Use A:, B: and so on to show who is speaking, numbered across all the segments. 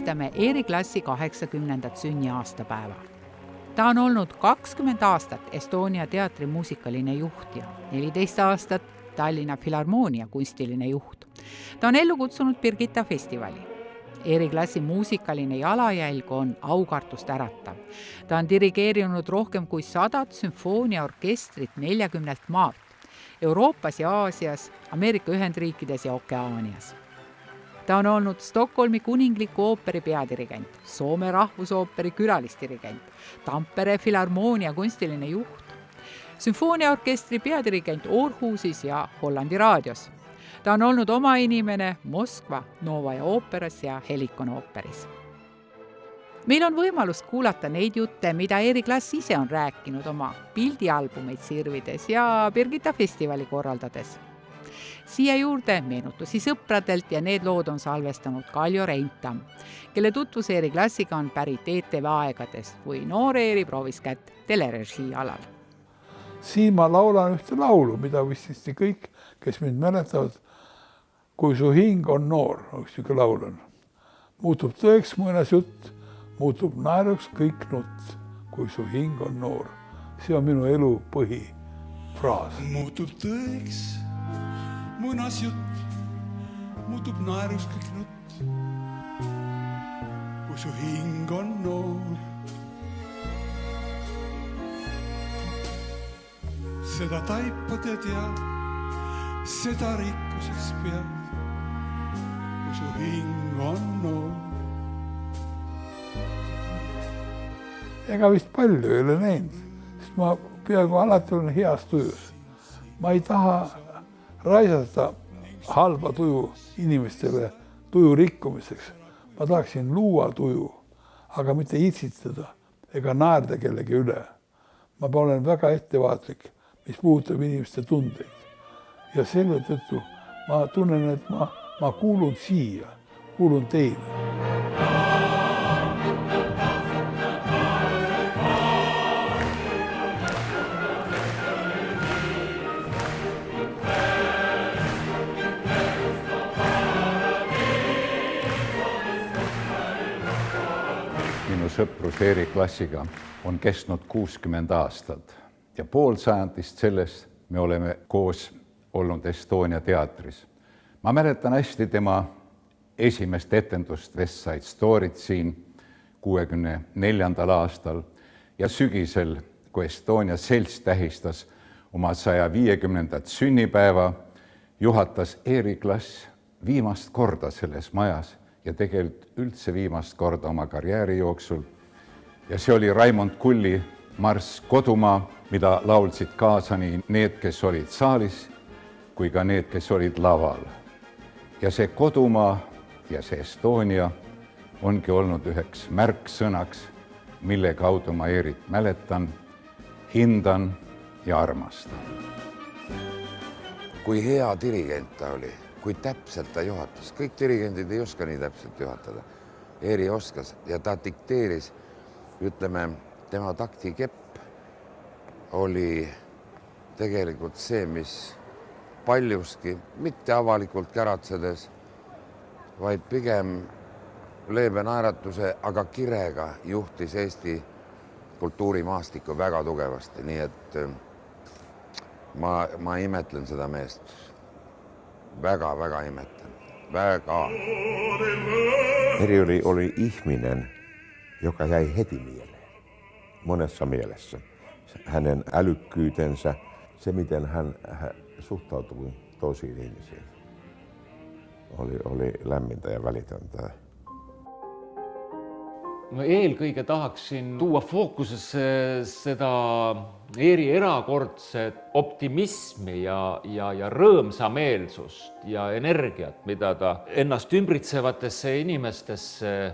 A: tähistame Eeri Klassi 80. sünniaastapäeva. Ta on olnud 20 aastat Estonia teatri muusikaline juht ja 14 aastat Tallinna Filharmoonia kunstiline juht. Ta on ellu kutsunud Birgitta festivali. Eeri Klassi muusikaline jalajälg on aukartust äratav. Ta on dirigeerinud rohkem kui 100 sümfooniaorkestrit 40 maalt, Euroopas ja Aasias, Ameerika Ühendriikides ja Okeaanias. Ta on olnud Stockholmi kuningliku ooperi peadirigent, Soome rahvusooperi külalisdirigent, Tampere Filharmoonia kunstiline juht, sümfooniaorkestri peadirigent Aarhusis ja Hollandi raadios. Ta on olnud oma inimene Moskva, Novaja ooperas ja Helikon ooperis. Meil on võimalus kuulata neid jutte, mida Eeri Klass ise on rääkinud oma pildialbumeid sirvides ja Birgitta festivali korraldades. Siia juurde meenutusi sõpradelt ja need lood on salvestanud Kaljo Reintam, kelle tutvus Eeri Klassiga on pärit ETV aegadest, kui noor Eeri proovis kätt telerežii alal.
B: Siin ma laulan ühte laulu, mida vististi kõik, kes mind mäletavad, kui su hing on noor, üks niisugune laul on. Muutub tõeks muinasjutt, muutub naeruks kõik nutt, kui su hing on noor. See on minu elu põhifraas.
C: Muutub tõeks muinasjutt, muutub naeruks kõik nutt, kui su hing on noor. Seda taipad ja tead, seda rikkuseks pead, kui su hing on noor.
B: Ega vist palju ei ole näinud, sest ma peaaegu alati olen heas tujus. Ma ei taha raisata halba tuju inimestele tuju rikkumiseks. Ma tahaksin luua tuju, aga mitte itsitada ega naerda kellegi üle. Ma olen väga ettevaatlik, mis puudutab inimeste tundeid. Ja selle tõttu ma tunnen, et ma kuulun siia, kuulun teile.
D: Minu sõprus Eeri Klassiga on kestnud 60 aastat ja pool sajandist sellest me oleme koos olnud Estonia teatris. Ma mäletan hästi tema esimest etendust West Side Storyt siin 64. aastal ja sügisel, kui Estonia selts tähistas oma 150. sünnipäeva, juhatas Eeri Klass viimast korda selles majas ja tegelikult üldse viimast korda oma karjääri jooksul. Ja see oli Raimond Kulli Marss kodumaa, mida laulsid kaasa nii need, kes olid saalis, kui ka need, kes olid laval. Ja see kodumaa ja see Estonia ongi olnud üheks märksõnaks, mille kaudu ma Eerit mäletan, hindan ja armastan.
E: Kui hea dirigent ta oli, kui täpselt ta juhatas. Kõik dirigendid ei oska nii täpselt juhatada. Eeri oskas ja ta dikteeris, ütleme, tema taktikepp oli tegelikult see, mis paljuski, mitte avalikult käratsedes, vaid pigem leebe naeratuse, aga kirega juhtis Eesti kultuurimaastikku väga tugevasti. Nii et ma imetlen seda meest. Väga imetlen. Väga.
F: Eeri oli ihminen, joka jäi heti mieleen. Monessa mielessä. Hänen älykkyytensä, se miten hän suhtautui toisiin ihmisiin, oli lämmintä ja välitöntä.
G: Ma eelkõige tahaksin tuua fookusesse seda Eeri erakordset optimismi ja rõõmsameelsust ja energiat, mida ta ennast ümbritsevatesse inimestesse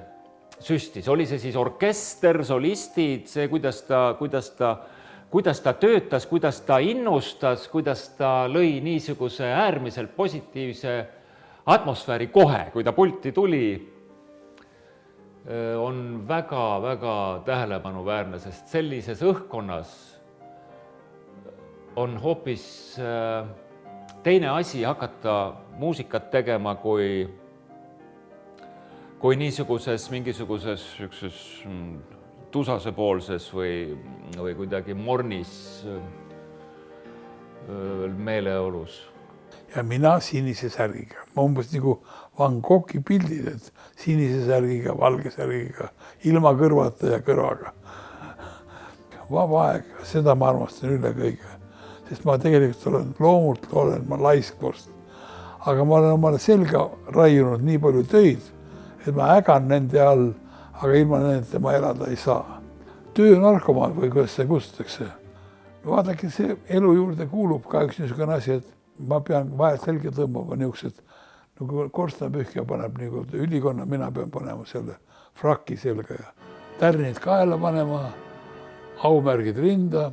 G: süstis. Oli see siis orkester, solistid, see, kuidas ta töötas, kuidas ta innustas, kuidas ta lõi niisuguse äärmiselt positiivse atmosfääri kohe, kui ta pulti tuli, on väga tähelepanuväärne, sest sellises õhkkonnas on hoopis teine asi hakata muusikat tegema, kui niisuguses mingisuguses tusasepoolses või kuidagi mornis meeleolus.
B: Ja mina sinise särgiga. Ma umbes nagu Van Goghi pildid, et sinise särgiga, valge särgiga, ilma kõrvata ja kõrvaga. Vaba aeg, seda ma armastan üle kõige. Sest ma tegelikult olen loomult, ma laiskvorst. Aga ma olen omale selga raiunud nii palju töid, et ma ägan nende all, aga ilma nende ma elada ei saa. Töönarkomaan või kuidas see kustutakse. Vaadake, see elu juurde kuulub ka üks niisugune asi, et ma pean vahelt selge tõmbama niisugused, nagu korstnapühkja paneb nagu ülikonna, mina pean panema selle frakki selga ja tärnid kaela panema, aumärgid rinda.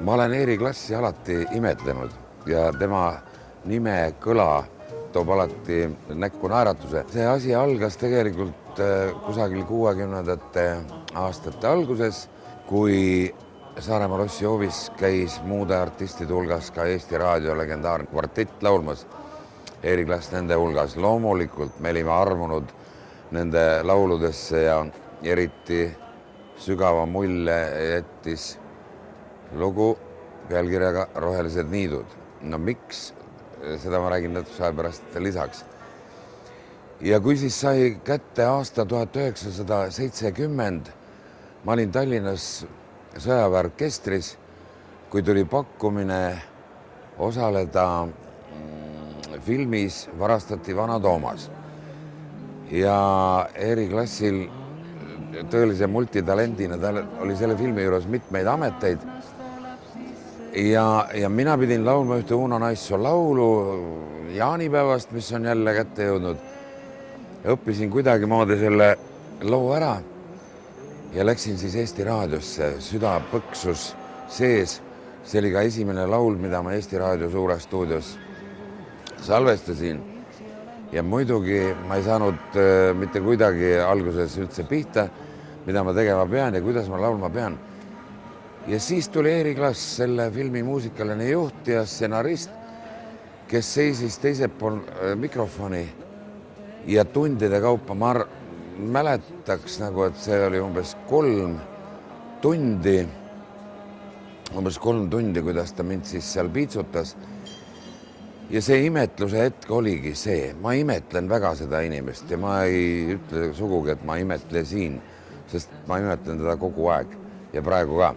E: Ma olen Eeri Klassi alati imetlenud ja tema nime kõla toob alati näkku naeratuse. See asi algas tegelikult kusagil 60ndate aastate alguses, kui Saaremaa Lossi hoovis käis muude artistide hulgas ka Eesti Raadio legendaarne kvartett laulmas. Eeri Klass nende hulgas. Loomulikult me olime armunud nende lauludesse ja eriti sügava mulje jättis lugu pealkirjaga Rohelised niidud. No miks? Seda ma räägin natukese aja pärast lisaks. Ja kui siis sai kätte aasta 1970, ma olin Tallinnas sõjaväeorkestris, kui tuli pakkumine osaleda filmis Varastati vana Toomas. Ja Eeri Klassil tõelise multitalendina, tal oli selle filmi juures mitmeid ameteid ja mina pidin laulma ühte Uno Naissoo laulu jaanipäevast, mis on jälle kätte jõudnud. Õppisin kuidagimoodi selle loo ära ja läksin siis Eesti Raadiosse, süda põksus sees. See oli ka esimene laul, mida ma Eesti Raadio suures stuudios salvestasin. Ja muidugi ma ei saanud mitte kuidagi alguses üldse pihta, mida ma tegema pean ja kuidas ma laulma pean. Ja siis tuli Eeri Klass, selle filmi muusikaline juht ja stsenarist, kes seisis teisel pool mikrofoni ja tundide kaupa. Ma mäletaks, nagu, et see oli umbes 3 tundi, kuidas ta mind siis seal piitsutas. Ja see imetluse hetk oligi see. Ma imetlen väga seda inimest ja ma ei ütle sugugi, et ma imetlesin, sest ma imetlen teda kogu aeg ja praegu ka.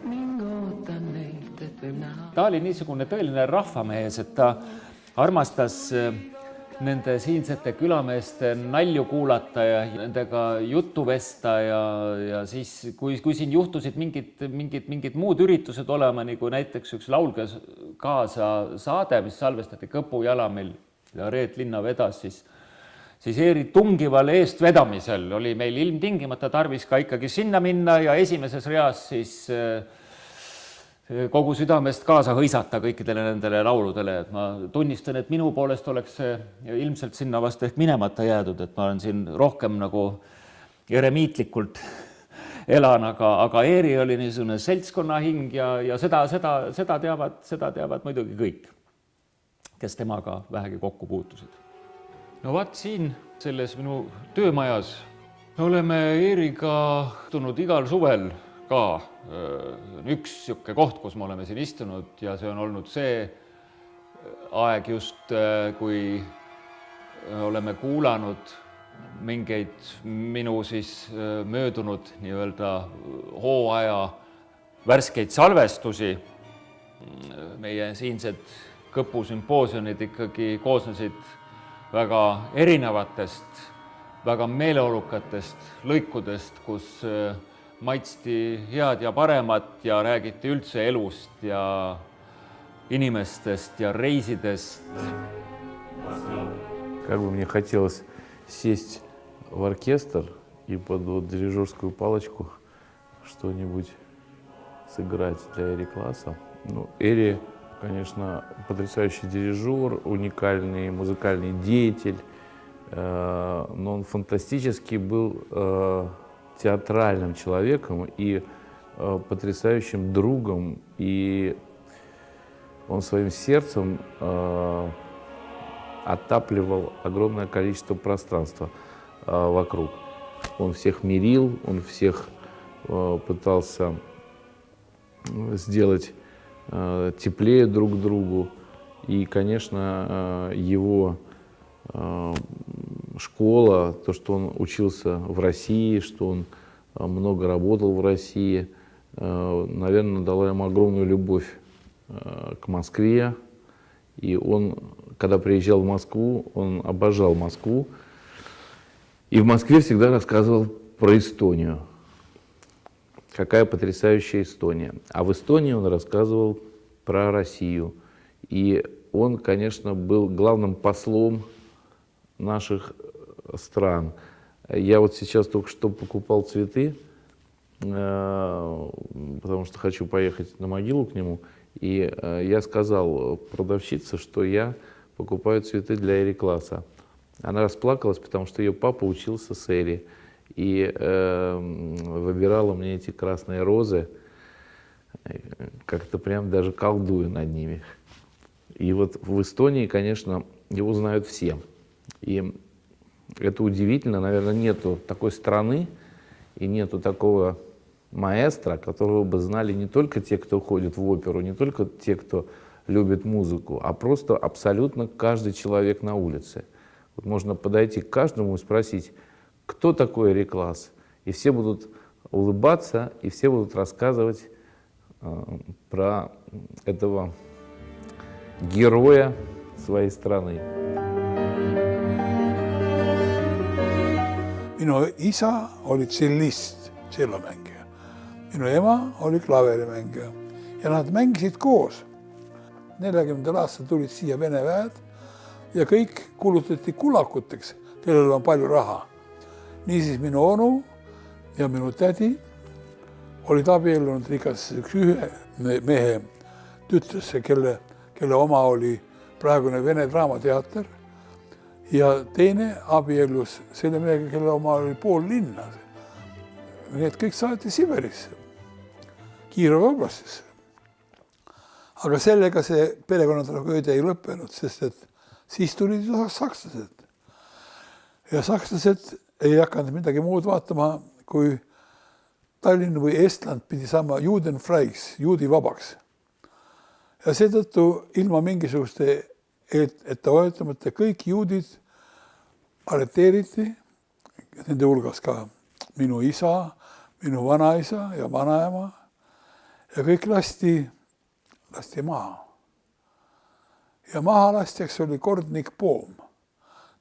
G: Ta oli niisugune tõeline rahvamees, et ta armastas nende siinsete külameeste nalju kuulata ja nendega juttu vesta ja siis, kui siin juhtusid mingid muud üritused olema, nagu näiteks üks Laulge kaasa saade, mis salvestati Kõpu Jalamil ja Reet Linna vedas, siis Eeri tungival eestvedamisel oli meil ilmtingimata tarvis ka ikkagi sinna minna ja esimeses reas siis kogu südamest kaasa hõisata kõikidele nendele lauludele. Et ma tunnistan, et minu poolest oleks ilmselt sinna vast ehk minemata jäädud, et ma olen siin rohkem nagu eremiitlikult elan, aga Eeri oli niisugune seltskonnahing ja seda teavad muidugi kõik, kes temaga vähegi kokku puutusid. No vaat siin, selles minu töömajas, me oleme Eeriga tulnud igal suvel ka üks siuke koht, kus me oleme siin istunud ja see on olnud see aeg just, kui oleme kuulanud mingeid minu siis möödunud nii-öelda hooaja värskeid salvestusi. Meie siinsed Kõpu sümpoosiumid ikkagi koosnesid väga erinevatest, väga meeleolukatest lõikudest, kus maitsti head ja paremat ja räägiti üldse elust ja inimestest ja reisidest.
H: Как бы мне хотелось сесть в оркестр и под вот дирижерскую палочку что-нибудь сыграть для Эри Класса. Ну, Эри, конечно, потрясающий дирижер, уникальный музыкальный деятель, но он фантастически был театральным человеком и потрясающим другом, и он своим сердцем отапливал огромное количество пространства вокруг. Он всех мирил, он всех пытался сделать теплее друг к другу. И, конечно, его школа, то, что он учился в России, что он много работал в России, наверное, дала ему огромную любовь к Москве. И он, когда приезжал в Москву, он обожал Москву. И в Москве всегда рассказывал про Эстонию. Какая потрясающая Эстония. А в Эстонии он рассказывал про Россию. И он, конечно, был главным послом наших стран. Я вот сейчас только что покупал цветы, потому что хочу поехать на могилу к нему. И я сказал продавщице, что я покупаю цветы для Эри Класса. Она расплакалась, потому что ее папа учился с Эри. И выбирала мне эти красные розы, как-то прям даже колдуя над ними. И вот в Эстонии, конечно, его знают все. И это удивительно, наверное, нету такой страны и нету такого маэстро, которого бы знали не только те, кто ходит в оперу, не только те, кто любит музыку, а просто абсолютно каждый человек на улице. Вот можно подойти к каждому и спросить, кто такой Эри Класс, и все будут улыбаться, и все будут рассказывать про этого героя своей страны.
B: Minu isa oli tšellist, tšellomängija. Minu ema oli klaverimängija ja nad mängisid koos. 40. aastal tulid siia Vene väed ja kõik kuulutati kulakuteks, kellel on palju raha. Niisiis minu onu ja minu tädi olid abiellunud rikas üks ühe mehe tütresse, kelle oma oli praegune Vene Draamateater ja teine abiellus selle mehega, kelle oma oli pool linna. Need kõik saati Siberisse, Kiirova oblastisse. Aga sellega see perekonnatagöödia ei lõppenud, sest et siis tulid sakslased. Ja sakslased ei hakanud midagi muud vaatama, kui Tallinn või Estland pidi saama Judenfreiks, juudi vabaks. Ja seetõttu ilma mingisuguste ettehoiatamata kõik juudid arreteeriti, nende hulgas ka minu isa, minu vanaisa ja vanaema ja kõik lasti maha. Ja maha lastjaks oli Kordnik Poom,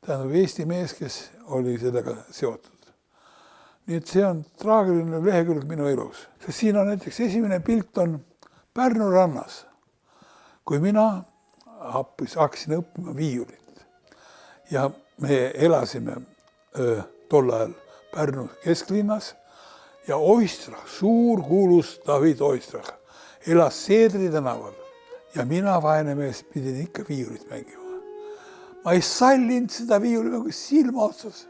B: tähendab Eesti mees, kes oli sellega seotud. Nii et see on traagiline lehekülg minu elus. Sest siin on näiteks esimene pilt on Pärnu rannas, kui mina hakkasin õppima viiulit. Ja me elasime tol ajal Pärnu kesklinnas ja Oistrach, suur kuulus David Oistrach, elas Seedri tänaval ja mina vaene mees pidin ikka viiulit mängima. Ma ei sallinud seda viiulimängu silma otsas,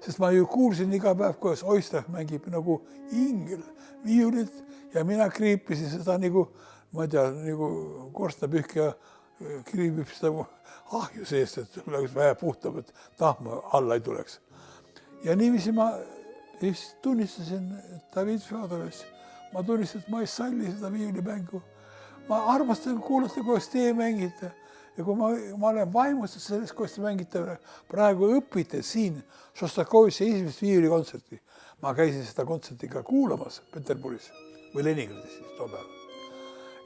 B: sest ma ju kuulsin iga päev, kuidas Oistrach mängib nagu ingel viiulit ja mina kriipisin seda nagu, ma ei tea, nagu korstapühkja kriibib seda ahju seest, et vähe puhtab, et tahma alla ei tuleks. Ja niiviisi ma tunnistasin David Fjodoris. Ma tunnistasin, et ma ei salli seda viiulimängu. Ma armastan kuulata, kuidas teie mängite. ja kui ma olen vaimustus sellest, kuidas te mängite, praegu õpite siin Šostakovitši esimest viiulikontserti. Ma käisin seda kontserti ka kuulamas Peterburis või Leningradis siis too päev.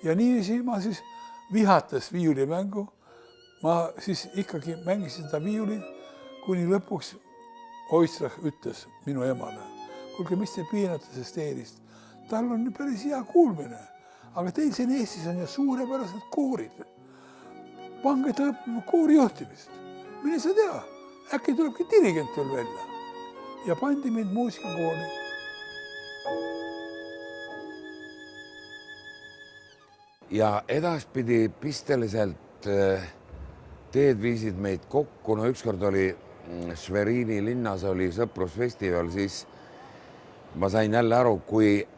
B: Ja niiviisi ma siis vihates viiulimängu, ma siis ikkagi mängisin seda viiuli, kuni lõpuks Oistrach ütles minu emale, kuulge, mis te piinate sellest eelist? Tal on päris hea kuulmine, aga teil siin Eestis on ju suurepärased koorid. Pange ta õppima koorijuhtimist. Mine sa tea, äkki tulebki dirigent veel välja. Ja pandi mind muusikakooli.
E: Ja edaspidi pisteliselt teed viisid meid kokku. No ükskord oli Šverini linnas oli sõprusfestival, siis ma sain jälle aru, kui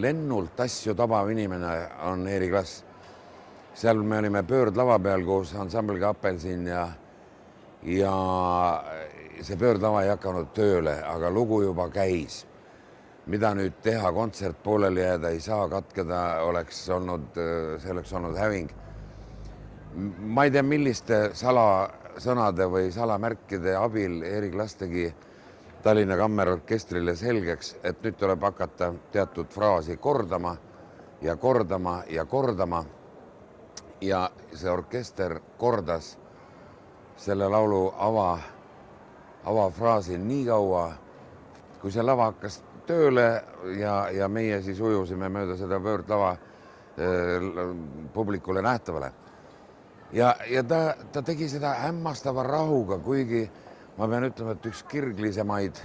E: lennult asju tabav inimene on Eeri Klass. Seal me olime pöördlava peal koos ansambliga Apelsin ja see pöördlava ei hakanud tööle, aga lugu juba käis. Mida nüüd teha, kontsert pooleli jääda ei saa, katkeda selleks olnud häving. Ma ei tea, milliste salasõnade või salamärkide abil Eeri Klass tegi Tallinna Kammerorkestrile selgeks, et nüüd tuleb hakata teatud fraasi kordama ja kordama ja kordama. Ja see orkester kordas selle laulu avafraasi nii kaua, kui see lava hakkas tööle ja meie siis ujusime mööda seda pöördlava publikule nähtavale. Ja ta tegi seda hämmastava rahuga, kuigi ma pean ütlema, et üks kirglisemaid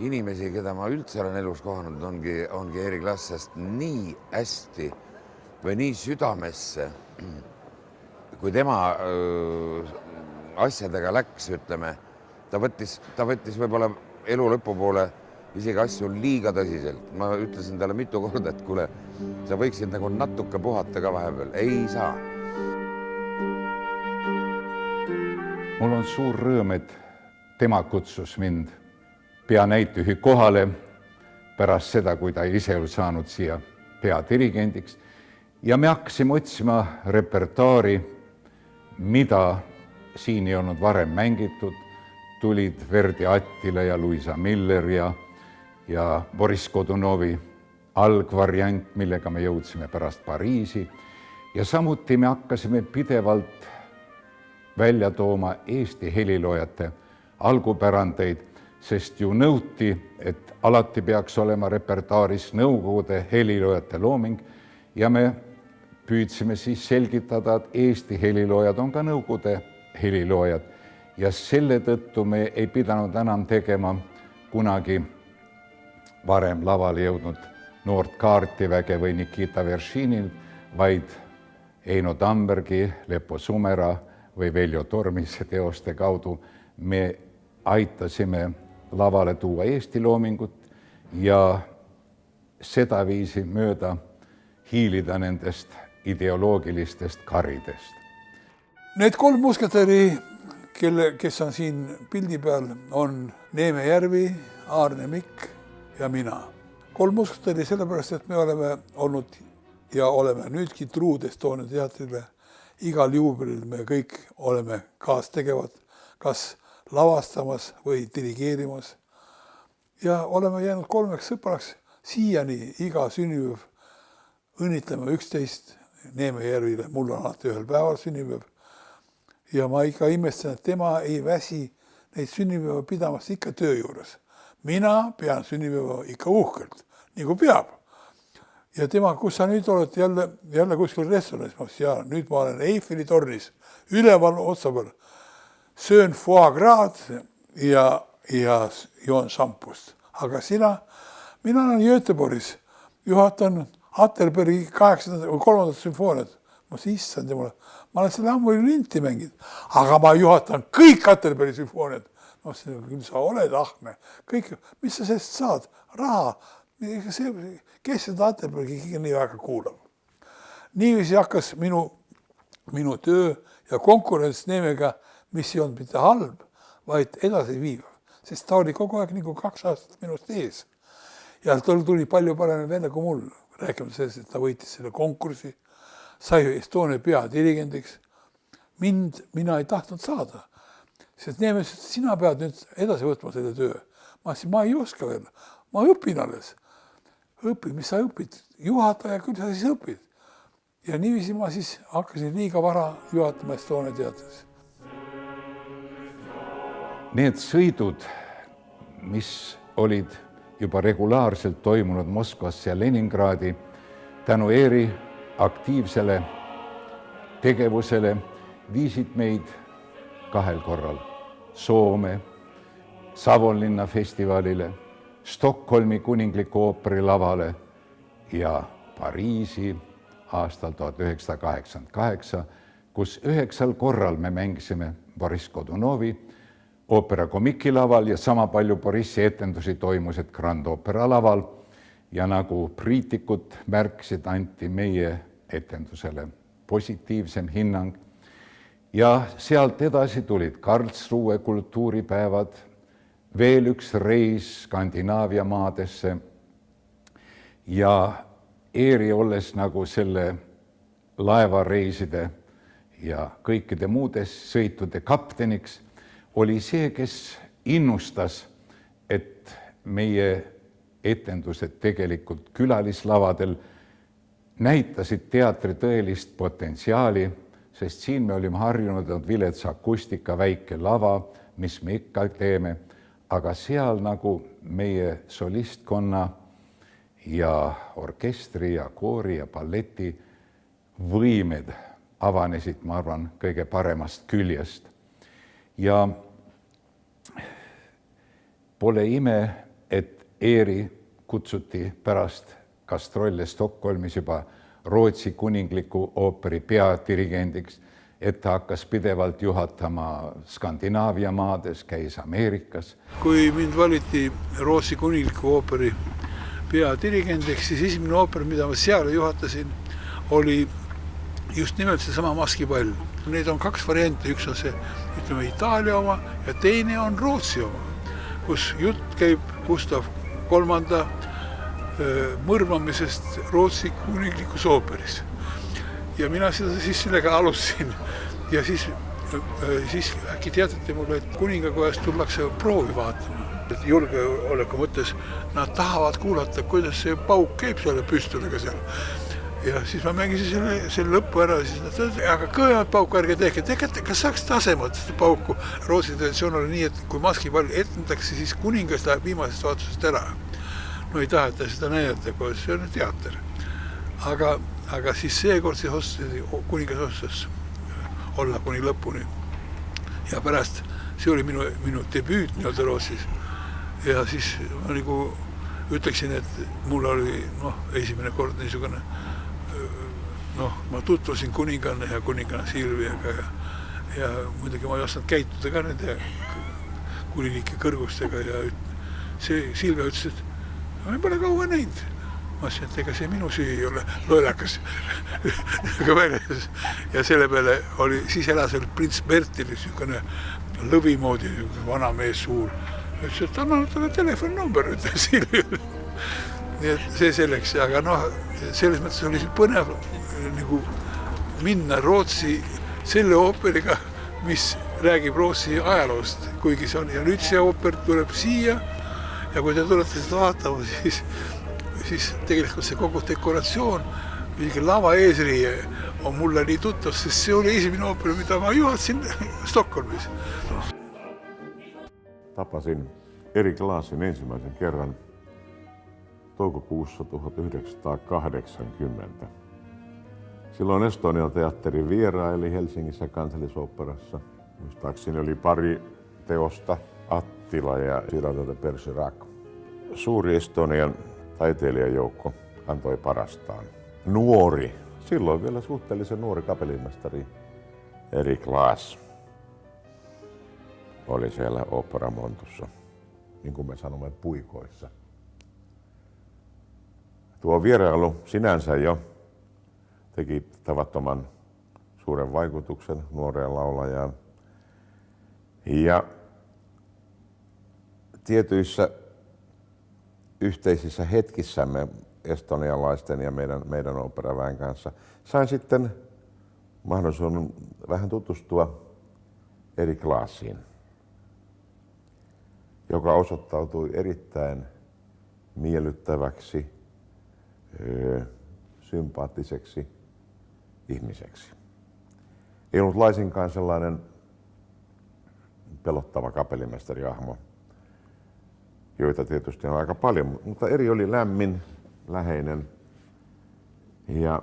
E: inimesi, keda ma üldse olen elus kohanud, ongi Eeri Klass, sest nii hästi või nii südamesse, kui tema asjadega läks, ütleme, ta võttis võib-olla elu lõpupoole isegi asju liiga tõsiselt. Ma ütlesin talle mitu korda, et kuule, sa võiksid nagu natuke puhata ka vahepeal. Ei saa.
D: Mul on suur rõõm, et tema kutsus mind peanäitujuhi kohale pärast seda, kui ta ise oli saanud siia peadirigendiks. Ja me hakkasime otsima repertuaari, mida siin ei olnud varem mängitud. Tulid Verdi Attila ja Luisa Miller ja Boris Godunovi algvariant, millega me jõudsime pärast Pariisi. Ja samuti me hakkasime pidevalt välja tooma Eesti heliloojate algupärandeid, sest ju nõuti, et alati peaks olema repertuaaris nõukogude heliloojate looming ja me püüdsime siis selgitada, et Eesti heliloojad on ka nõukogude heliloojad ja selle tõttu me ei pidanud enam tegema kunagi varem lavale jõudnud Noort Kaartiväge või Nikita Veršinin, vaid Eino Tambergi, Lepo Sumera või Veljo Tormise teoste kaudu me aitasime lavale tuua Eesti loomingut ja sedaviisi mööda hiilida nendest ideoloogilistest karidest.
B: Need 3 musketäri, kes on siin pildi peal, on Neeme Järvi, Aarne Mikk ja mina. 3 musketäri sellepärast, et me oleme olnud ja oleme nüüdki truud Estonia teatrile. Igal juubelil me kõik oleme kaastegevad, kas lavastamas või dirigeerimas. Ja oleme jäänud 3 sõpraks siiani iga sünnipäev. Õnnitleme 11 Neeme Järvile, mul on alati ühel päeval sünnipäev. Ja ma ikka imestan, et tema ei väsi neid sünnipäeva pidamast ikka töö juures. Mina pean sünnipäeva ikka uhkelt, nagu peab. Ja tema, kus sa nüüd oled jälle kuskil restoranis, ma ütlesin, nüüd ma olen Eiffeli tornis, üleval otsa peal. Söön foie gras ja joon šampust. Aga mina olen Göteborgis, juhatan Atterbergi 3. sümfooniat. Ma issand jumala, ma olen selle ammu linti mänginud, aga ma juhatan kõik Atterbergi sümfooniat. Ma ütlesin, küll sa oled ahne, kõik, mis sa sellest saad? Raha, kes seda Atterbergi nii väga kuulab. Niiviisi hakkas minu töö ja konkurents Neemega, mis ei olnud mitte halb, vaid edasi viiv, sest ta oli kogu aeg nagu 2 aastat minust ees. Ja tal tuli palju parem venna kui mul. rääkimata sellest, et ta võitis selle konkursi, sai Estonia peadirigendiks. Mina ei tahtnud saada, sest Neemets ütles, et sina pead nüüd edasi võtma selle töö. Ma ütlesin, ma ei oska veel, ma õpin alles. Õpid, mis sa õpid? Juhataja, küll sa siis õpid. Ja niiviisi ma siis hakkasin liiga vara juhatama Estonia teatris.
D: Need sõidud, mis olid juba regulaarselt toimunud Moskvasse ja Leningradi, tänu Eeri aktiivsele tegevusele viisid meid 2 korral Soome, Savonlinna festivalile, Stockholmi kuningliku ooperi lavale ja Pariisi aastal 1988, kus 9 korral me mängisime Boris Godunovi oopera Komiki laval ja sama palju Borissi etendusi toimused Grand Opera laval ja nagu kriitikud märkisid, anti meie etendusele positiivsem hinnang. Ja sealt edasi tulid Karlsruhe kultuuripäevad, veel üks reis Skandinaavia maadesse ja Eeri olles nagu selle laevareiside ja kõikide muudes sõitude kapteniks, oli see, kes innustas, et meie etendused tegelikult külalislavadel näitasid teatri tõelist potentsiaali, sest siin me olime harjunud viletsa akustika, väike lava, mis me ikka teeme, aga seal nagu meie solistkonna ja orkestri ja koori ja balleti võimed avanesid, ma arvan, kõige paremast küljest. Ja pole ime, et Eeri kutsuti pärast gastrolle Stockholmis juba Rootsi kuningliku ooperi peadirigendiks, et ta hakkas pidevalt juhatama Skandinaavia maades, käis Ameerikas.
B: Kui mind valiti Rootsi kuningliku ooperi peadirigendiks, siis esimene ooper, mida ma seal juhatasin, oli just nimelt seesama Maskipall. Neid on 2 variante, üks on see, ütleme, Itaalia oma ja teine on Rootsi oma, kus jutt käib Gustav III mõrvamisest Rootsi kuninglikus ooperis. Ja mina seda siis sellega alustasin ja siis äkki teatati mulle, et kuningakojast tullakse proovi vaatama. Julgeoleku mõttes nad tahavad kuulata, kuidas see pauk käib selle püstolega seal. Ja siis ma mängisin selle lõppu ära, siis nad ütlesid, aga kõvemat pauku ärge tehke, kas saaks tasemalt pauku. Rootsi traditsioon oli nii, et kui Maskipall etendakse, siis kuningas läheb viimasest vaatusest ära. No ei taheta seda näidata, kui see on teater. Aga siis seekord kuningas otsustas olla kuni lõpuni. Ja pärast, see oli minu debüüt nii-öelda Rootsis. Ja siis ma nagu ütleksin, et mul oli esimene kord niisugune ma tutvusin kuninganna ja kuninganna Silviaga ja muidugi ma ei osanud käituda ka nende kuninike kõrgustega ja see Silvia ütles, et ma ei pole kaua näinud. Ma ütlesin, et ega see minu süü ei ole lollakas. Ja selle peale oli siis elasel prints Bertil niisugune lõvi moodi, vana mees suur. Ütles, et anna talle telefonnumber, ütles Silvia. Nii et see selleks, aga selles mõttes oli põnev nagu minna Rootsi selle ooperiga, mis räägib Rootsi ajaloost, kuigi see on. Ja nüüd see ooper tuleb siia ja kui te tulete seda vaatama, siis tegelikult see kogu dekoratsioon, mingi lava eesriie on mulle nii tuttav, sest see oli esimene ooper, mida ma juhatasin Stockholmis.
F: Tapasin Erik Laasin ensimmäisen kerran toukokuussa 1980. Silloin Estonia teatteri vieraili Helsingissä Kansallisoopperassa. Muistaakseni oli pari teosta, Attila ja Cyrano de Bergerac. Suuri Estonian taiteilijajoukko antoi parastaan. Nuori, silloin vielä suhteellisen nuori kapellimestari Erik Laas oli siellä oopperamontussa, niin kuin me sanomme, puikoissa. Tuo vierailu sinänsä jo teki tavattoman suuren vaikutuksen nuoreen laulajaan. Ja tietyissä yhteisissä hetkissämme estonialaisten ja meidän oopperaväen kanssa. Sain sitten mahdollisuuden vähän tutustua Erik Laasiin, joka osoittautui erittäin miellyttäväksi, sympaattiseksi ihmiseksi. Ei ollut laisinkaan sellainen pelottava kapellimestarihahmo, joita tietysti on aika paljon, mutta Eri oli lämmin, läheinen. Ja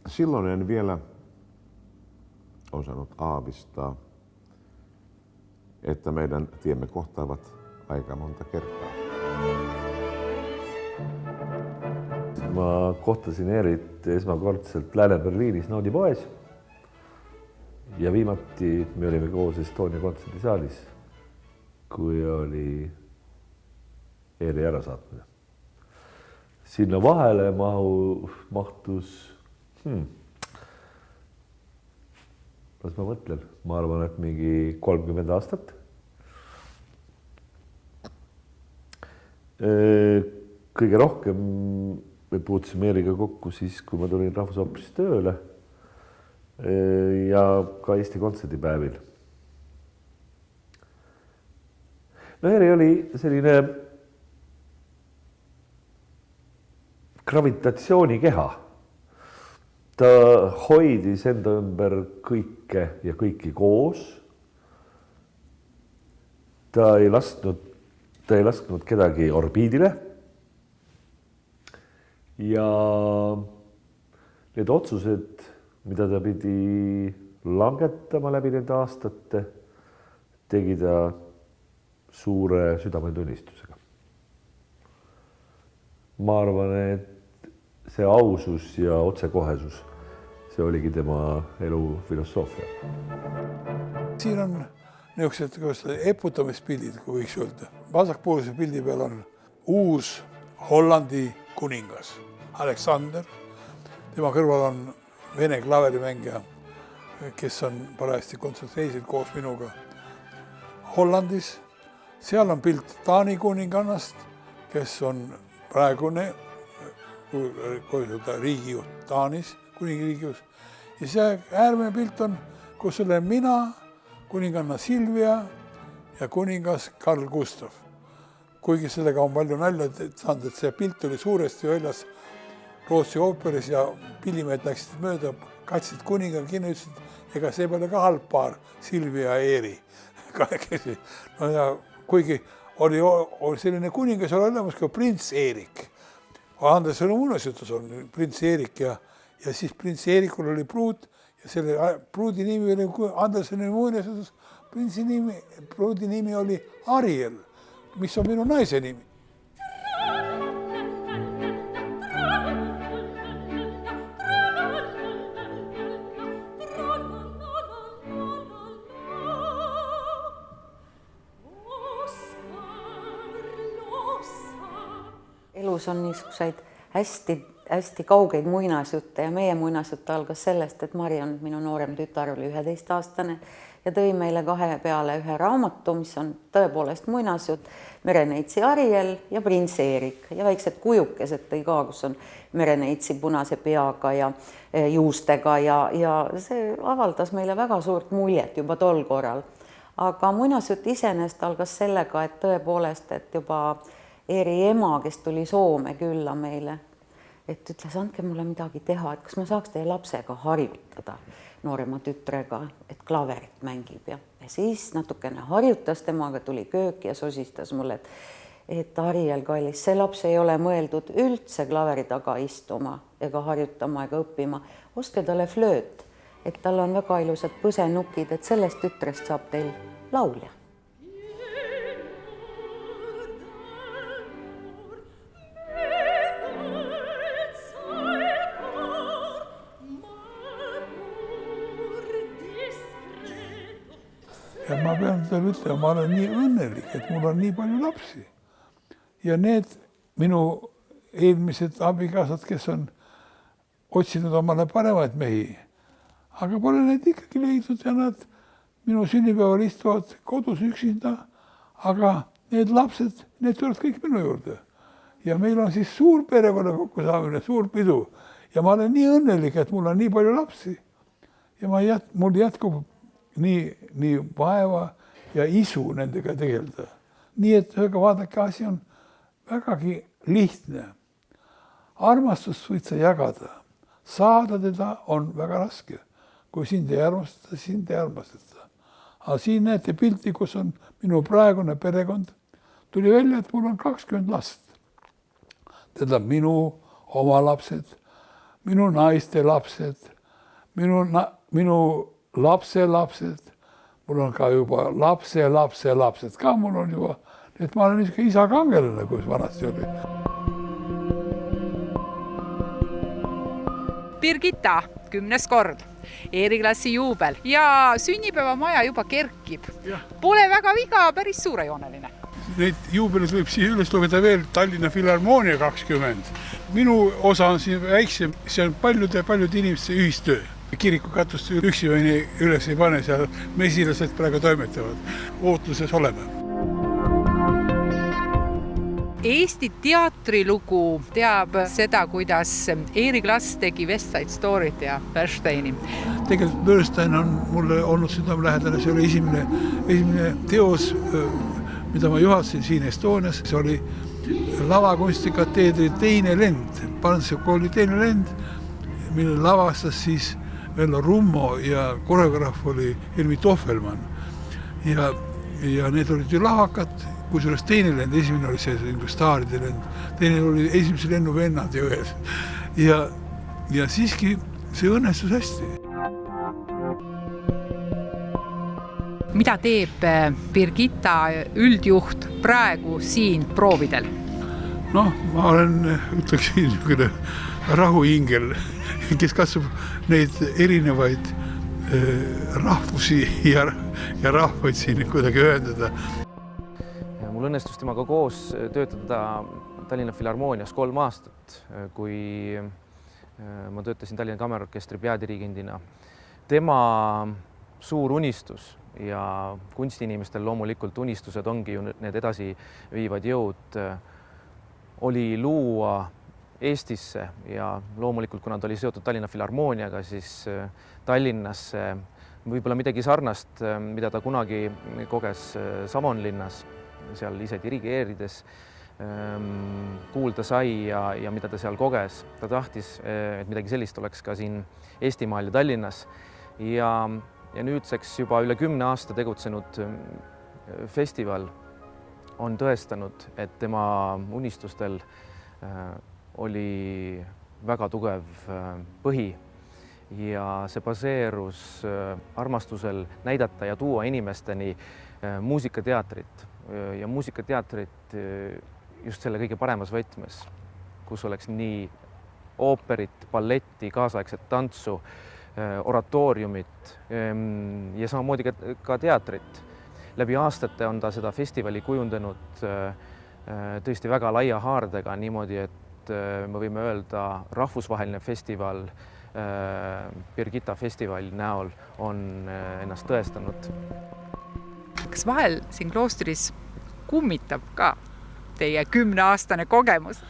F: silloin en vielä osannut aavistaa, että meidän tiemme kohtaavat aika monta kertaa.
I: Ma kohtasin Erit esmakordselt Lääne-Berliinis naudipoes ja viimati me olime koos Estonia kontserdisaalis, kui oli Eri ärasaatmine. Sinna vahele mahtus, las ma mõtlen, ma arvan, et mingi 30 aastat. Kõige rohkem me puutusime Eeriga kokku siis, kui ma tulin Rahvusooperis tööle ja ka Eesti kontserdipäevil. No Eeri oli selline gravitatsioonikehä. Ta hoidis enda ümber kõike ja kõiki koos. Ta ei lasknud kedagi orbiidile. Ja need otsused, mida ta pidi langetama läbi nende aastate, tegi ta suure südametunnistusega. Ma arvan, et see ausus ja otsekohesus, see oligi tema elu filosoofia.
B: Siin on niisugused eputamispildid, kui võiks öelda. Vasakpoolse pildi peal on uus Hollandi kuningas Aleksander. Tema kõrval on Vene klaverimängija, kes on parajasti kontserdreisil koos minuga Hollandis. Seal on pilt Taani kuningannast, kes on praegune riigijuht Taanis, kuningriigijuht. Ja see äärmine pilt on, kus olen mina, kuninganna Silvia ja kuningas Karl Gustav. Kuigi sellega on palju nalja saanud, et see pilt oli suuresti väljas Rootsi ooperis ja pillimehed läksid mööda, katsid kuninga kinni, ütlesid, ega see peale ka halb paar, Silvia ja Eeri. No ja kuigi oli selline kuningas oli olemas ka prints Eerik. Andres oli muinasjutus on prints Eerik ja siis prints Eerikul oli pruut ja selle pruudi nimi oli Andreseni muinasjutus. Pruudi nimi oli Ariel, mis on minu naise nimi.
J: Elus on niisuguseid hästi kaugeid muinasjutte ja meie muinasjutt algas sellest, et Marion, minu noorem tütar, oli 11-aastane ja tõi meile 2 peale ühe raamatu, mis on tõepoolest muinasjutt, Mereneitsi Ariel ja prints Eerik ja väiksed kujukesed tõi ka, kus on Mereneitsi punase peaga ja juustega ja see avaldas meile väga suurt muljet juba tol korral. Aga muinasjutt iseenesest algas sellega, et tõepoolest, et juba Eeri ema, kes tuli Soome külla meile, et ütles, andke mulle midagi teha, et kas ma saaks teie lapsega harjutada noorema tütrega, et klaverit mängib ja siis natukene harjutas temaga, tuli kööki ja sosistas mulle, et Ariel kallis, see laps ei ole mõeldud üldse klaveri taga istuma ega harjutama ega õppima. Ostke talle flööt, et tal on väga ilusad põsenukid, et sellest tütrest saab teil laulja.
B: Ja ma pean teile ütlema, ma olen nii õnnelik, et mul on nii palju lapsi. Ja need minu eelmised abikaasad, kes on otsinud omale paremaid mehi, aga pole neid ikkagi leidnud ja nad minu sünnipäeval istuvad kodus üksinda, aga need lapsed, need tulevad kõik minu juurde. ja meil on siis suur perekonna kokkusaamine, suur pidu ja ma olen nii õnnelik, et mul on nii palju lapsi ja mul jätkub nii vaeva ja isu nendega tegeleda. Nii et vaadake, asi on vägagi lihtne. Armastust võid sa jagada. Saada teda on väga raske. Kui sind ei armastata, sind ei armastata. Aga siin näete pilti, kus on minu praegune perekond. Tuli välja, et mul on 20 last. Teda minu oma lapsed, minu naiste lapsed, minu lapselapsed. Mul on ka juba lapsed ka mul on juba. Et ma olen niisugune isa kangelane, kus vanasti oli.
A: Birgitta, 10. kord, Eeri-klassi juubel ja sünnipäevamaja juba kerkib. Pole väga viga, päris suurejooneline.
B: Neid juubelid võib siia üles lugeda veel Tallinna Filharmoonia 20. Minu osa on siin väiksem, see on paljude inimeste ühistöö. Kiriku katust üksi võini üles ei pane, seal mesilased praegu toimetavad. Ootluses oleme.
A: Eesti teatrilugu teab seda, kuidas Eeri-klass tegi West Side Storyt ja Bernsteini.
B: Tegelikult Bernstein on mulle olnud südamelähedane, see oli esimene teos, mida ma juhatasin siin Estonias. See oli lavakunstikateedri teine lend, Parantsuse kooli teine lend, mille lavastas siis Vello Rummo ja koreograaf oli Helmi Tohvelmann. Ja need olid ju lavakad, kusjuures teine lend, esimene oli see staaride lend, teine oli esimese lennu vennad jões. Ja siiski see õnnestus hästi.
A: Mida teeb Birgitta üldjuht praegu siin proovidel?
B: Ma olen, ütleksin, rahuingel, kes katsub neid erinevaid rahvusi ja rahvaid siin kuidagi ühendada.
H: Mul õnnestus temaga koos töötada Tallinna Filharmoonias 3 aastat, kui ma töötasin Tallinna Kammerorkestri peadirigendina. Tema suur unistus ja kunstiinimestel loomulikult unistused ongi ju need edasi viivad jõud, oli luua Eestisse ja loomulikult, kuna ta oli seotud Tallinna Filharmooniaga, siis Tallinnasse võib-olla midagi sarnast, mida ta kunagi koges Savonlinnas, seal ise dirigeerides, kuulda sai ja mida ta seal koges. Ta tahtis, et midagi sellist oleks ka siin Eestimaal ja Tallinnas. Ja nüüdseks juba üle 10 aasta tegutsenud festival on tõestanud, et tema unistustel oli väga tugev põhi ja see baseerus armastusel näidata ja tuua inimesteni muusikateatrit ja muusikateatrit just selle kõige paremas võtmes, kus oleks nii ooperit, balletti, kaasaegset tantsu, oratooriumit ja samamoodi ka teatrit. Läbi aastate on ta seda festivali kujundanud tõesti väga laia haardega niimoodi, et me võime öelda rahvusvaheline festival Birgitta festivali näol on ennast tõestanud.
A: Kas vahel siin kloostris kummitab ka teie 10-aastane kogemus?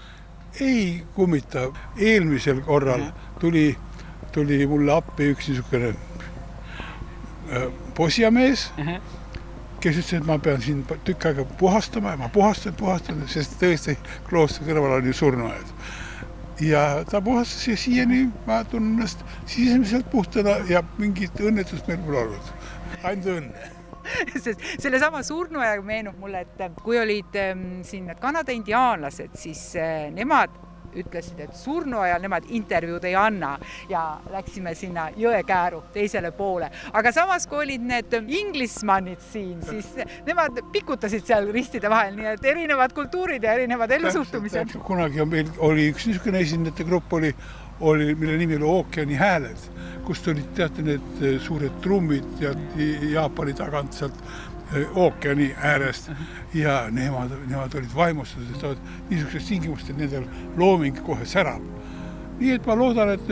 B: Ei kummita. Eelmisel korral tuli mulle appi üks niisugune posiamees, kes ütles, et ma pean siin tükk aega puhastama ja ma puhastan, sest tõesti kloostri kõrval on ju surnuajad. Ja ta puhastas ja siiani ma tunnen ennast sisemiselt puhtana ja mingit õnnetust meil pole olnud. Ainult õnne.
A: Selle sama surnuajaga meenub mulle, et kui olid siin need Kanada indiaanlased, siis nemad ütlesid, et surnuajal nemad intervjuud ei anna ja läksime sinna jõekääru teisele poole. Aga samas, kui olid need inglismannid siin, siis nemad pikutasid seal ristide vahel, nii et erinevad kultuurid ja erinevad elusuhtumised.
B: Kunagi oli üks niisugune esindajate grupp, mille nimi oli Ookeani hääled, kust olid teate need suured trummid ja Jaapani tagant sealt ookeani äärest ja nemad olid vaimustatud, et niisugusest tingimust, et nendel looming kohe särab. Nii et ma loodan, et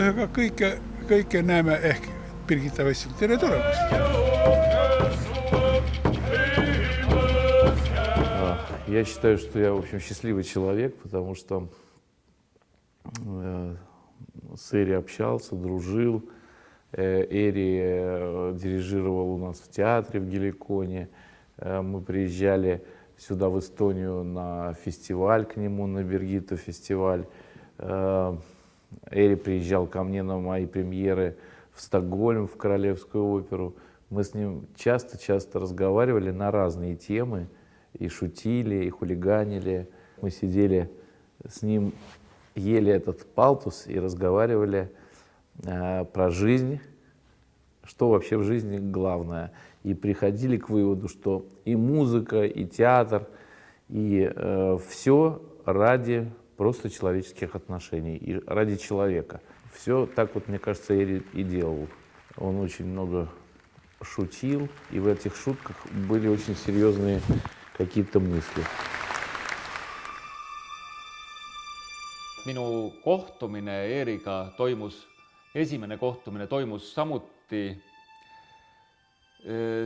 B: kõike näeme ehk Birgitta Vesselt. Tere tulemast!
H: Я считаю, что я, в общем, счастливый человек, потому что с Эри общался, дружил. Эри дирижировал у нас в театре в Геликоне. Мы приезжали сюда, в Эстонию, на фестиваль к нему, на Бергито фестиваль. Эри приезжал ко мне на мои премьеры в Стокгольм, в Королевскую оперу. Мы с ним часто разговаривали на разные темы, и шутили, и хулиганили. Мы сидели с ним, ели этот палтус и разговаривали про жизнь, что вообще в жизни главное. И приходили к выводу, что и музыка, и театр, и все ради просто человеческих отношений, и ради человека. Все так вот, мне кажется, Эри и делал. Он очень много шутил, и в этих шутках были очень серьезные какие-то мысли.
G: Minu kohtumine Eeriga toimus, esimene kohtumine toimus samuti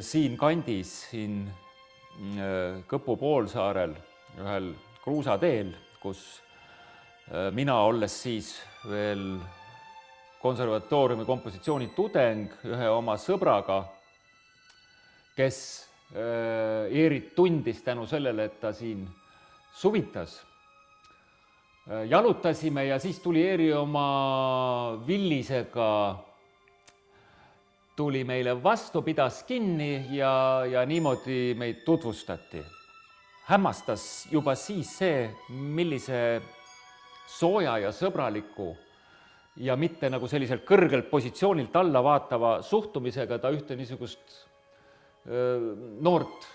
G: siin kandis, siin Kõpu poolsaarel, ühel kruusateel, kus mina, olles siis veel konservatooriumi kompositsiooni tudeng ühe oma sõbraga, kes Eerit tundis tänu sellele, et ta siin suvitas. Jalutasime ja siis tuli Eeri oma villisega, tuli meile vastu, pidas kinni ja niimoodi meid tutvustati. Hämmastas juba siis see, millise sooja ja sõbraliku ja mitte nagu selliselt kõrgelt positsioonilt alla vaatava suhtumisega ta ühte niisugust noort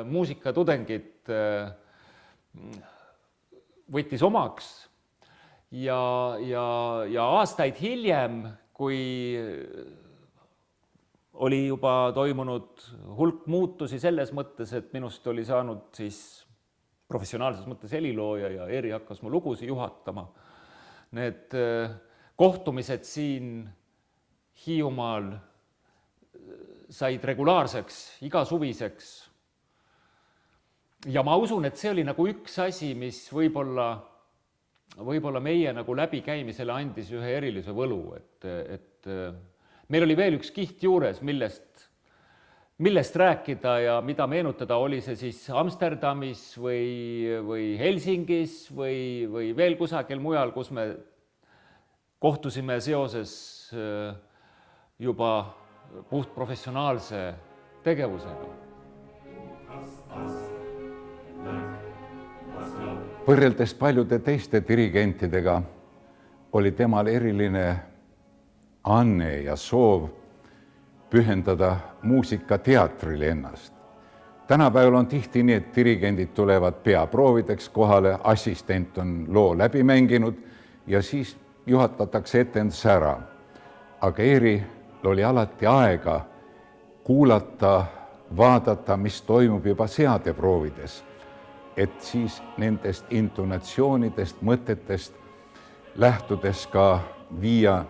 G: muusikatudengit võttis omaks ja aastaid hiljem, kui oli juba toimunud hulk muutusi selles mõttes, et minust oli saanud siis professionaalses mõttes helilooja ja Eeri hakkas mu lugusi juhatama. Need kohtumised siin Hiiumaal said regulaarseks, igasuviseks. Ja ma usun, et see oli nagu üks asi, mis võib-olla meie nagu läbikäimisele andis ühe erilise võlu. Et meil oli veel üks kiht juures, millest rääkida ja mida meenutada, oli see siis Amsterdamis või Helsingis või veel kusagil mujal, kus me kohtusime seoses juba puht professionaalse tegevusega.
D: Võrreldes paljude teiste dirigentidega oli temal eriline anne ja soov pühendada muusikateatrile ennast. Tänapäeval on tihti nii, et dirigendid tulevad peaproovideks kohale, assistent on loo läbi mänginud ja siis juhatatakse etendus ära. Aga Eeri oli alati aega kuulata, vaadata, mis toimub juba seadeproovides, et siis nendest intonatsioonidest, mõtetest lähtudes ka viia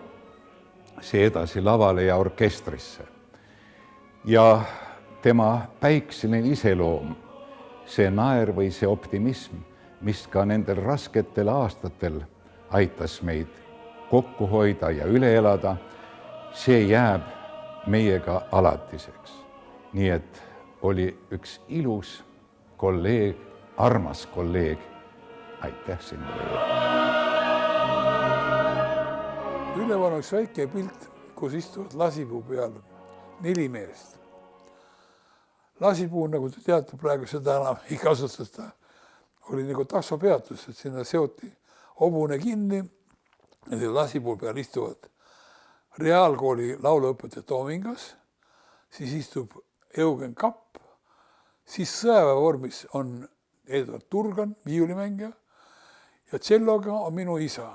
D: see edasi lavale ja orkestrisse. Ja tema päikseline iseloom, see naer või see optimism, mis ka nendel rasketel aastatel aitas meid kokku hoida ja üle elada, see jääb meiega alatiseks. Nii et oli üks ilus kolleeg, armas kolleeg. Aitäh sinule.
B: Üleval on üks väike pilt, kus istuvad lasipuu peal 4 meest. Lasipuu, nagu te teate, praegu seda enam ei kasutata. Oli nagu taksopeatus, et sinna seoti hobune kinni ja lasipuu peal istuvad reaalkooli lauluõpetaja Toomingas, siis istub Eugen Kapp, siis sõjaväevormis on Edward Turgan, viiulimängija, ja tšelloga on minu isa.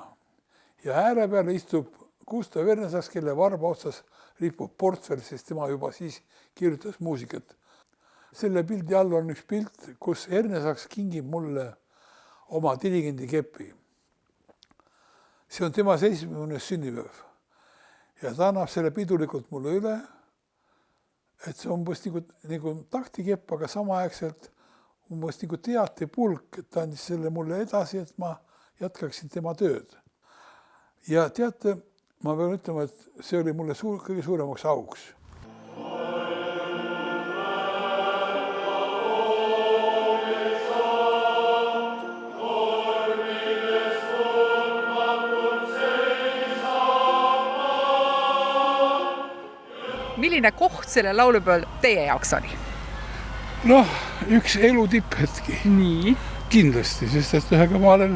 B: Ja ääre peal istub Gustav Ernesaks, kelle varba otsas ripub portfell, sest tema juba siis kirjutas muusikat. Selle pildi all on üks pilt, kus Ernesaks kingib mulle oma dirigendi kepi. See on tema 70. sünnipäev. Ja ta annab selle pidulikult mulle üle, et see on umbes nagu taktikepp, aga samaaegselt umbes nagu teatepulk, et ta andis selle mulle edasi, et ma jätkaksin tema tööd. Ja teate, ma pean ütlema, et see oli mulle kõige suuremaks auks.
A: Milline koht selle laulupeol teie jaoks oli?
B: Noh, üks elu tipphetki.
A: Nii.
B: Kindlasti, sest et ühega ma olen,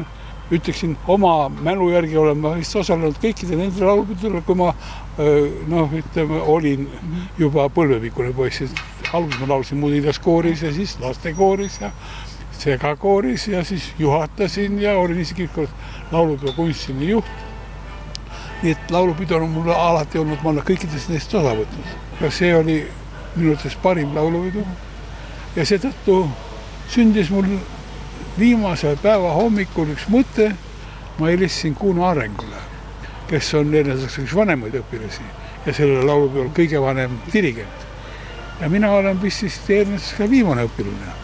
B: ütleksin, oma mälu järgi olen ma vist osalenud kõikide nende laulupidudele, kui ma olin juba põlvepikkune poiss. Alguses ma laulsin mudilaskooris ja siis lastekooris ja segakooris ja siis juhatasin ja olin isegi laulupeo kunstiline juht. Nii et laulupidu on mul alati olnud, ma olen kõikidest neist osa võtnud. Ja see oli minu arvates parim laulupidu. Ja seetõttu sündis mul viimase päeva hommikul üks mõte. Ma helistasin Kuno Arengule, kes on üks vanemaid õpilasi ja sellele laulupeol kõige vanem dirigent. Ja mina olen vist ka viimane õpilane.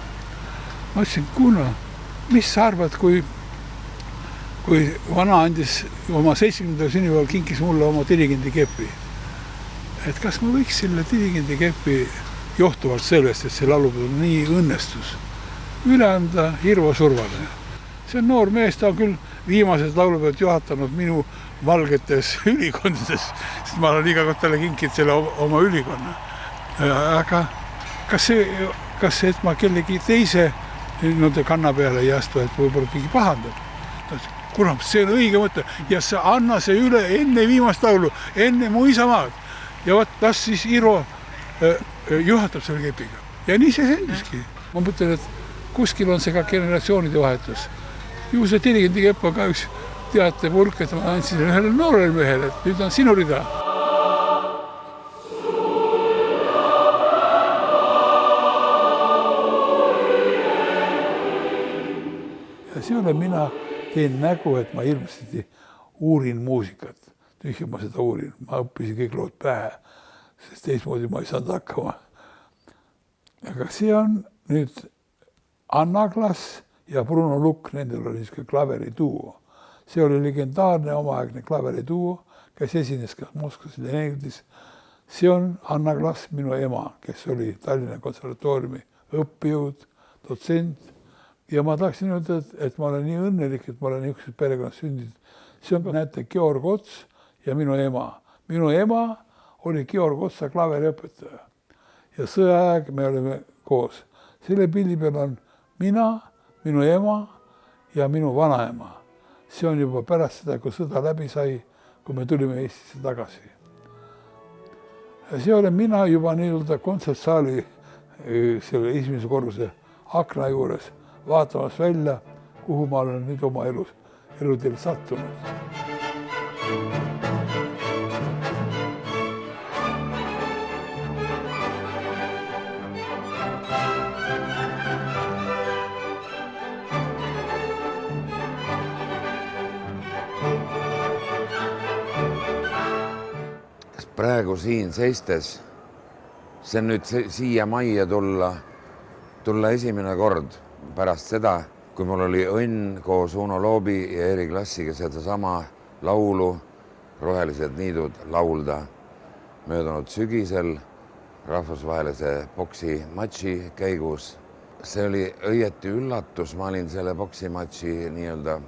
B: Ma ütlesin, Kuno, mis sa arvad, kui vana andis oma 70. sünnipäeval kinkis mulle oma dirigendi kepi. Et kas ma võiks selle dirigendi kepi johtuvalt sellest, et see laulupeo nii õnnestus üle anda Hirvo Survale. See on noor mees, ta on küll viimased laulupeod juhatanud minu valgetes ülikondades, sest ma olen iga kord talle kinkinud selle oma ülikonna. Aga kas see, et ma kellegi teise kanna peale ei astu, et võib-olla keegi pahandab? Kurat, see on õige mõte ja sa anna see üle enne viimast laulu, enne mu isamaad. Ja võt, las siis Hirvo juhatab selle kepiga. Ja nii see sendiski. Ma mõtlen, et kuskil on see ka generatsioonide vahetus. Ju see dirigendi kepp on ka üks teatepulk, et ma andsin ühele noorele mehele, et nüüd on sinu rida. Ja see olen mina teen nägu, et ma ilmselt uurin muusikat. Tühja ma seda uurin. Ma õppisin kõik lood pähe, sest teismoodi ma ei saanud hakkama. Aga see on nüüd Anna Klass ja Bruno Lukk, nendel oli niisugune klaverituuo. See oli legendaarne omaaegne klaverituuo, kes esines ka Moskvas ja Leningrades. See on Anna Klass, minu ema, kes oli Tallinna konservatooriumi õppijõud, dotsent. Ja ma tahaksin öelda, et ma olen nii õnnelik, et ma olen niisuguses perekonnas sündinud. See on, näete, Georg Ots ja minu ema. Minu ema oli Georg Otsa klaveriõpetaja. Ja sõjaaeg me olime koos. Selle pildi peal on mina, minu ema ja minu vanaema. See on juba pärast seda, kui sõda läbi sai, kui me tulime Eestisse tagasi. Ja see olen mina juba nii-öelda kontsertsaali selle esimese korruse akna juures vaatamas välja, kuhu ma olen nüüd oma eluteel sattunud.
E: Praegu siin seistes, see on nüüd siia majja tulla esimene kord pärast seda, kui mul oli õnn koos Uno Loobi ja Eri Klassiga seda sama laulu Rohelised niidud laulda möödunud sügisel rahvusvahelise poksimatši käigus. See oli õieti üllatus, ma olin selle poksimatši nii-öelda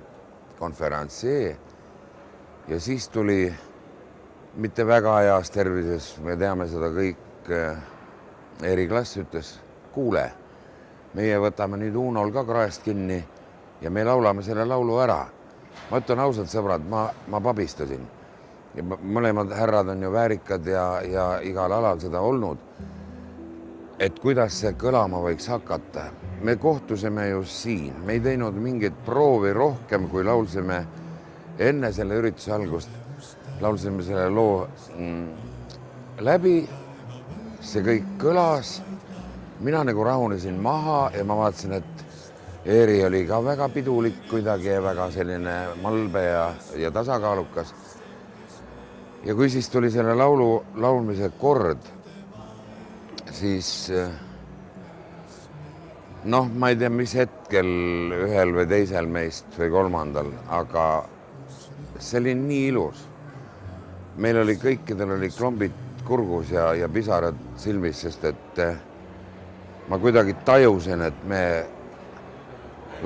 E: konferentsee ja siis tuli mitte väga heas tervises, me teame seda kõik, Eri Klass ütles, kuule, meie võtame nüüd Unol ka kraest kinni ja me laulame selle laulu ära. Ma ütlen ausalt, sõbrad, ma pabistasin. Ja mõlemad härrad on ju väärikad ja igal alal seda olnud. Et kuidas see kõlama võiks hakata. Me kohtusime just siin. Me ei teinud mingit proovi rohkem, kui laulsime enne selle ürituse algust. Laulsime selle loo läbi, see kõik kõlas, mina nagu rahunesin maha ja ma vaatasin, et Eeri oli ka väga pidulik kuidagi ja väga selline malbe ja tasakaalukas. Ja kui siis tuli selle laulu laulmise kord, siis noh, ma ei tea, mis hetkel ühel või teisel meist või kolmandal, aga see oli nii ilus. Meil oli kõikidel oli klombid kurgus ja pisarad silmis, sest et ma kuidagi tajusin, et me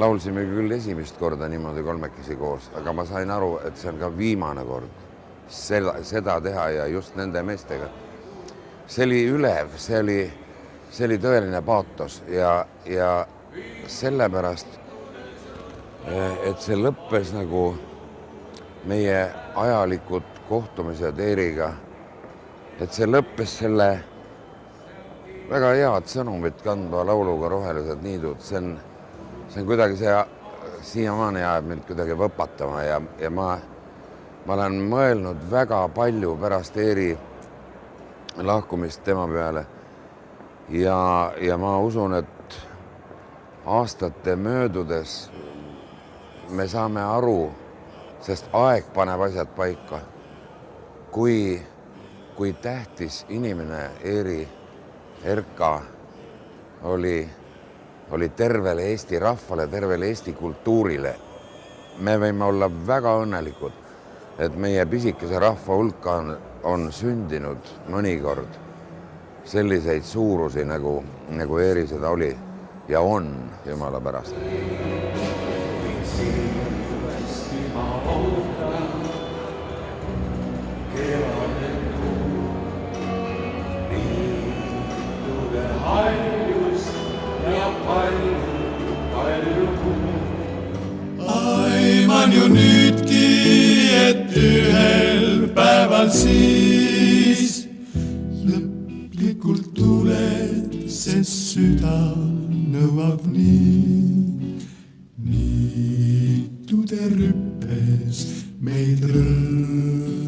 E: laulsime küll esimest korda niimoodi kolmekesi koos, aga ma sain aru, et see on ka viimane kord seda teha ja just nende meestega. See oli ülev, see oli tõeline paatos ja sellepärast, et see lõppes nagu meie ajalikud kohtumised Eeriga, et see lõppes selle väga head sõnumit kandva lauluga Rohelised niidud. See on kuidagi siiamaani ajab mind kuidagi võpatama ja ma olen mõelnud väga palju pärast Eeri lahkumist tema peale ja ma usun, et aastate möödudes me saame aru, sest aeg paneb asjad paika, kui tähtis inimene Eeri Erka oli tervele Eesti rahvale, tervele Eesti kultuurile. Me võime olla väga õnnelikud, et meie pisikese rahva hulka on sündinud mõnikord selliseid suurusi, nagu Eeri seda oli ja on, Jumala pärast.
C: Aiman ju nüüdki, et ühel päeval siis lõplikult tuled, sest süda nõuab nii. Niitude rüppes meid rõõm.